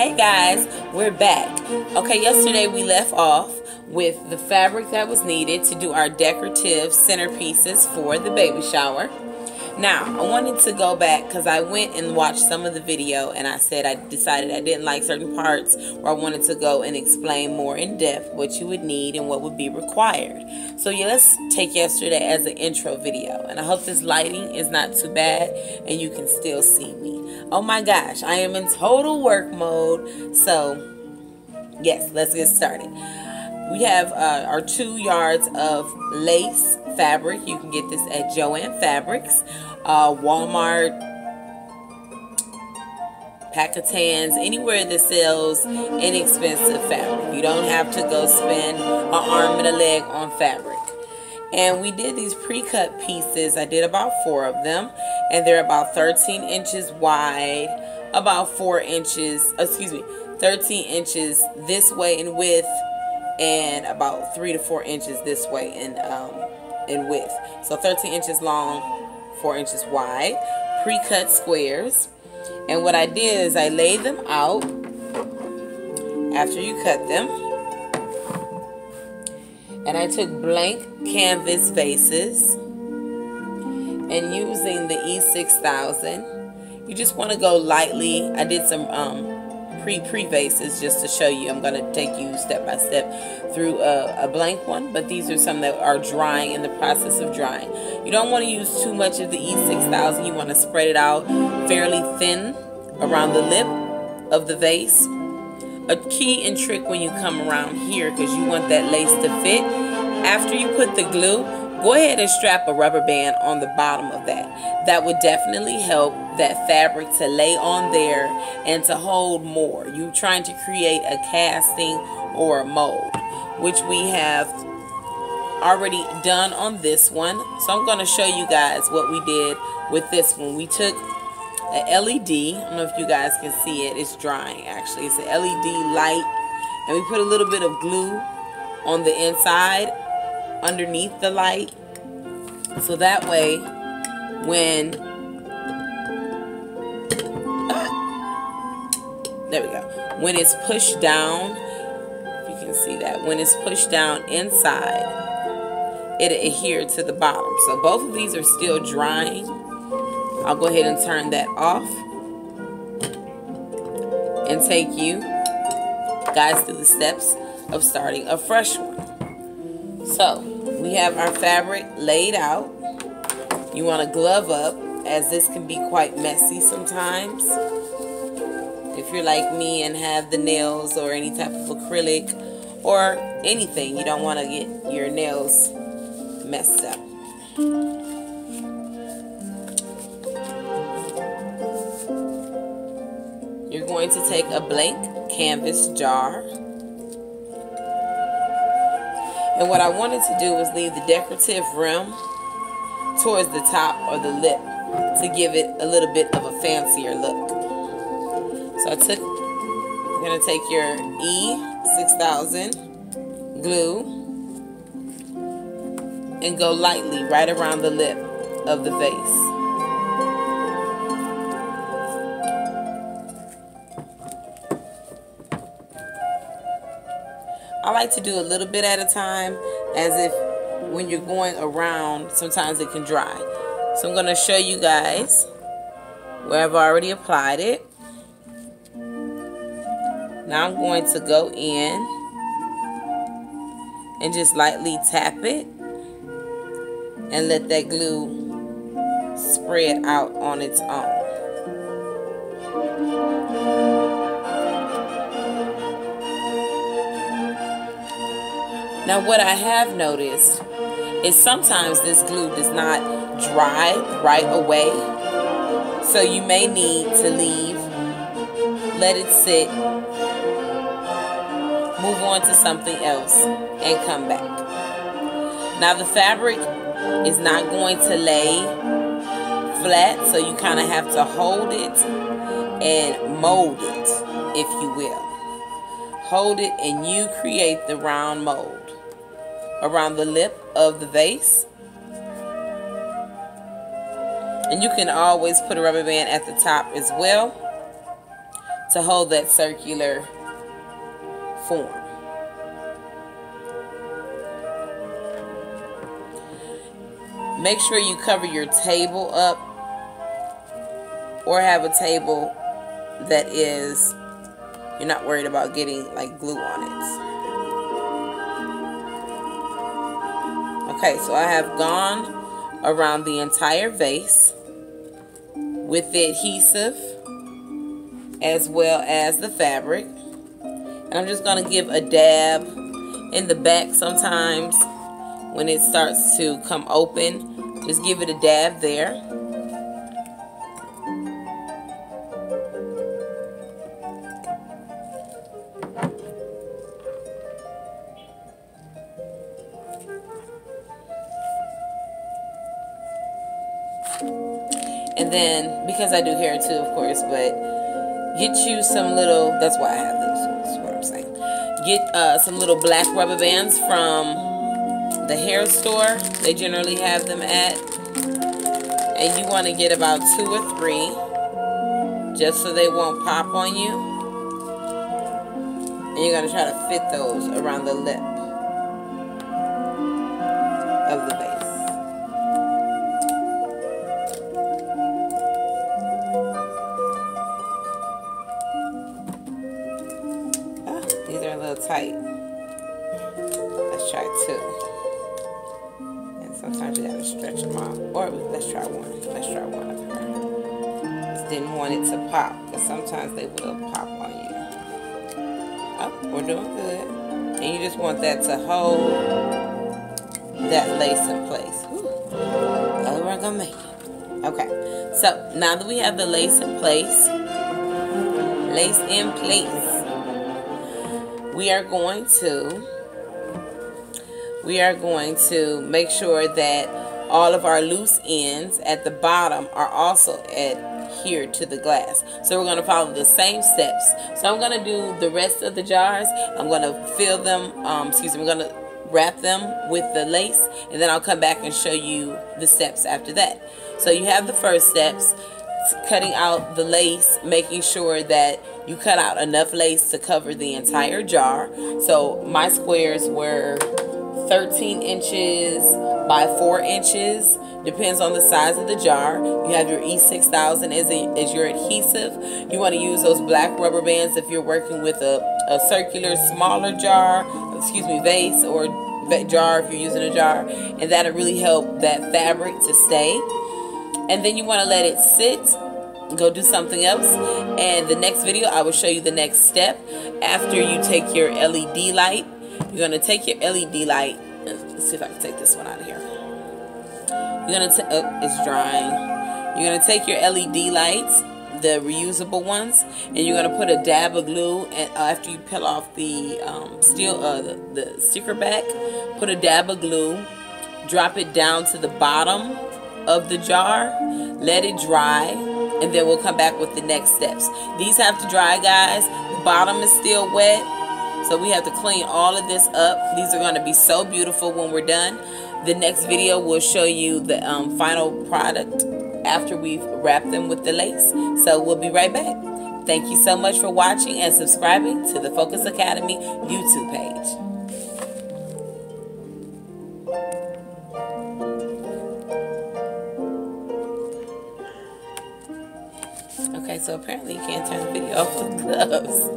Hey guys, we're back. Okay, yesterday we left off with the fabric that was needed to do our decorative centerpieces for the baby shower. Now, I wanted to go back because I went and watched some of the video and I decided I didn't like certain parts where I wanted to go and explain more in depth what you would need and what would be required. So yeah, let's take yesterday as an intro video. And I hope this lighting is not too bad and you can still see me. Oh my gosh, I am in total work mode. So yes, let's get started. We have our 2 yards of lace fabric. You can get this at Joann Fabrics, Walmart, Packatans, anywhere that sells inexpensive fabric. You don't have to go spend an arm and a leg on fabric. And we did these pre-cut pieces. I did about 4 of them, and they're about 13 inches wide, about 13 inches this way in width, and about 3 to 4 inches this way in width. So 13 inches long, 4 inches wide, pre-cut squares. And what I did is I laid them out after you cut them, and I took blank canvas vases, and using the E6000, you just want to go lightly. I did some pre-vases just to show you. I'm going to take you step by step through a blank one, but these are some that are drying, in the process of drying. You don't want to use too much of the E6000. You want to spread it out fairly thin around the lip of the vase. A key and trick when you come around here, because you want that lace to fit, after you put the glue, go ahead and strap a rubber band on the bottom of that. That would definitely help that fabric to lay on there and to hold more. You're trying to create a casting or a mold, which we have already done on this one. So I'm going to show you guys what we did with this one. We took a LED. I don't know if you guys can see it. It's drying actually. It's an LED light, and we put a little bit of glue on the inside underneath the light, so that way when there we go, when it's pushed down, if you can see that, when it's pushed down inside, it'll adhere to the bottom. So both of these are still drying. I'll go ahead and turn that off and take you guys through the steps of starting a fresh one. So we have our fabric laid out. You want to glove up, as this can be quite messy sometimes. If you're like me and have the nails or any type of acrylic or anything, you don't want to get your nails messed up. You're going to take a blank canvas jar. And what I wanted to do was leave the decorative rim towards the top or the lip to give it a little bit of a fancier look. So you're going to take your E6000 glue and go lightly right around the lip of the vase. I like to do a little bit at a time, as if when you're going around, sometimes it can dry. So I'm going to show you guys where I've already applied it. Now I'm going to go in and just lightly tap it and let that glue spread out on its own. Now what I have noticed is sometimes this glue does not dry right away. So you may need to leave, let it sit, move on to something else, and come back. Now the fabric is not going to lay flat, so you kind of have to hold it and mold it, if you will. Hold it and you create the round mold around the lip of the vase. And you can always put a rubber band at the top as well to hold that circular form. Make sure you cover your table up, or have a table that is, you're not worried about getting like glue on it. Okay, so I have gone around the entire vase with the adhesive as well as the fabric. And I'm just going to give a dab in the back sometimes when it starts to come open. Just give it a dab there. And then, because I do hair too, of course, but get you some little, that's why I have those, is what I'm saying. Get some little black rubber bands from the hair store. They generally have them at. And you want to get about 2 or 3, just so they won't pop on you. And you're going to try to fit those around the lip of the vase. These are a little tight. Let's try 2. And sometimes you gotta stretch them out. Or let's try 1. Let's try 1 of her. Just didn't want it to pop, because sometimes they will pop on you. Oh, we're doing good. And you just want that to hold that lace in place. Oh, we're gonna make it. Okay. So now that we have the lace in place, we are going to make sure that all of our loose ends at the bottom are also adhered to the glass. So we're going to follow the same steps. So I'm going to do the rest of the jars. I'm going to fill them, I'm going to wrap them with the lace, and then I'll come back and show you the steps after that. So you have the first steps, cutting out the lace, making sure that you cut out enough lace to cover the entire jar. So my squares were 13 inches by 4 inches, depends on the size of the jar. You have your E6000 as your adhesive. You want to use those black rubber bands if you're working with a circular smaller jar, vase, or jar if you're using a jar, and that'll really help that fabric to stay. And then you want to let it sit, go do something else, and the next video I will show you the next step. After you take your LED light, you're going to take your LED light, let's see if I can take this one out of here. You're going to it's drying. You're going to take your LED lights, the reusable ones, and you're going to put a dab of glue, and after you peel off the the sticker back, put a dab of glue, drop it down to the bottom of the jar, let it dry, and then we'll come back with the next steps. These have to dry, guys. The bottom is still wet, so we have to clean all of this up. These are going to be so beautiful when we're done. The next video will show you the final product after we've wrapped them with the lace. So we'll be right back. Thank you so much for watching and subscribing to the Focus Academy YouTube page. Okay, so apparently you can't turn the video off with gloves.